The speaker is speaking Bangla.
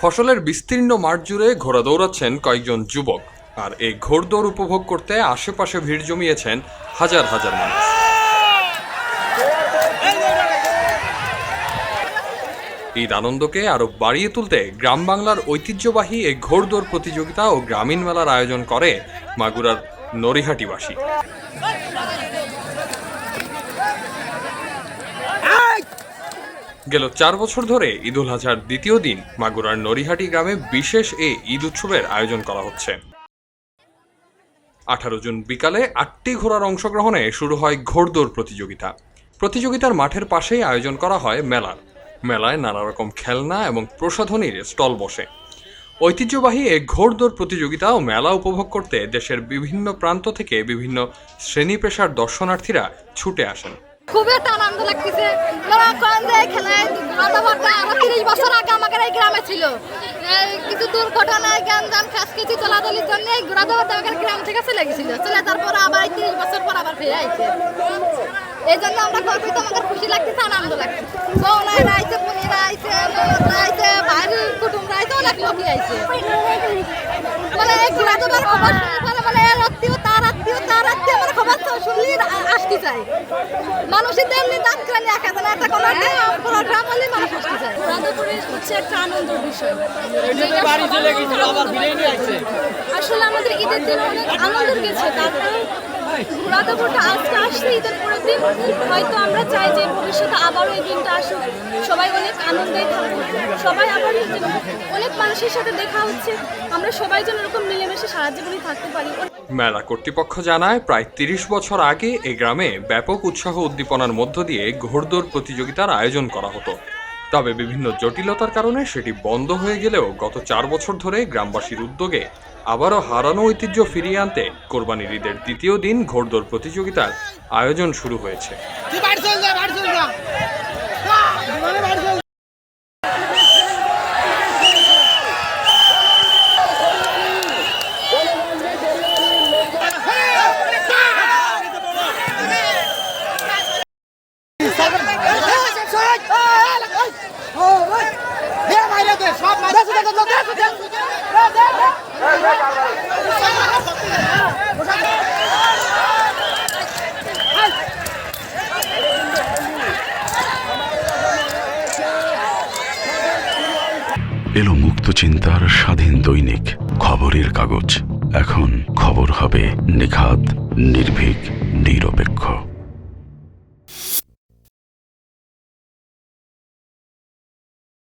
ফসলের বিস্তীর্ণ মাঠ জুড়ে ঘোড়া দৌড়াচ্ছেন কয়েকজন যুবক, আর এই ঘোড়দৌড় উপভোগ করতে আশেপাশে ভিড় জমিয়েছেন হাজার হাজার মানুষ। ঈদ আনন্দকে আরো বাড়িয়ে তুলতে গ্রাম বাংলার ঐতিহ্যবাহী এই ঘোড়দৌড় প্রতিযোগিতা ও গ্রামীণ মেলার আয়োজন করে মাগুরার নরিহাটিবাসী। গেল 4 বছর ধরে ঈদুল আজহার দ্বিতীয় দিন মাগুরার নরিহাটি গ্রামে বিশেষ এই ঈদ উৎসবের আয়োজন করা হচ্ছে। 18 জুন বিকালে 8টি ঘোড়ার অংশগ্রহণে শুরু হয় ঘোড়দৌড় প্রতিযোগিতা। প্রতিযোগিতার মাঠের পাশেই আয়োজন করা হয় মেলায় নানা রকম খেলনা এবং প্রসাধনীর স্টল বসে। ঐতিহ্যবাহী এই ঘোড়দৌড় প্রতিযোগিতা ও মেলা উপভোগ করতে দেশের বিভিন্ন প্রান্ত থেকে বিভিন্ন শ্রেণী পেশার দর্শনার্থীরা ছুটে আসেন। খুবই একটা আনন্দ লাগতেছে। খেলায় 30 বছর আগে আমাদের এই গ্রামে ছিল, কিছু দুর্ঘটনায় গ্যাঞ্জাম খাসকিচি চলাচলির জন্য এই ঘোড়াদৌড় আমাদের গ্রাম থেকে চলে গেছিল। চলে তারপর আবার 30 বছর পর আবার ফিরে আইছে। এই জন্য আমরা গর্বিত, আমাদের খুশি লাগতেছে, আনন্দ লাগতেছে। বউনাইরা আইছে, পুনিরা আইছে, আইছে, বাইরের কুটুমরা আইছে, অনেক লোকই আইছে। মানে এই ঘোড়াদৌড়ের খবর মানে এর আত্মীয় তার আত্মীয় মানে খবর শুনলি আসতে চাই। মানুষের তেমনি দাম করে একা জানা একটা কোনো পুরো গ্রাম হলে মানুষ আসতে চায়। ঘোড়াদৌড় হচ্ছে একটা আনন্দের বিষয়। আসলে আমাদের ঈদের দিন অনেক আনন্দের গেছে, তারপরে ঘোড়াদৌড়টা আজকে আসছে ঈদের পরের দিন। হয়তো আমরা চাই যে ভবিষ্যতে আবারও এই দিনটা আসুক, সবাই অনেক আনন্দে থাকুক, সবাই আবার অনেক মানুষের সাথে দেখা হচ্ছে, আমরা সবাই যেন এরকম মিলেমিশে সারা জীবনই থাকতে পারি। মেলা কর্তৃপক্ষ জানায়, প্রায় 30 বছর আগে এই গ্রামে ব্যাপক উৎসাহ উদ্দীপনার মধ্য দিয়ে ঘোড়দৌড় প্রতিযোগিতার আয়োজন করা হতো। তবে বিভিন্ন জটিলতার কারণে সেটি বন্ধ হয়ে গেলেও গত 4 বছর ধরে গ্রামবাসীর উদ্যোগে আবারও হারানো ঐতিহ্য ফিরিয়ে আনতে কোরবানির ঈদের দ্বিতীয় দিন ঘোড়দৌড় প্রতিযোগিতার আয়োজন শুরু হয়েছে। এলো মুক্ত চিন্তার স্বাধীন দৈনিক খবরের কাগজ। এখন খবর হবে নিখাত, নির্ভীক, নিরপেক্ষ।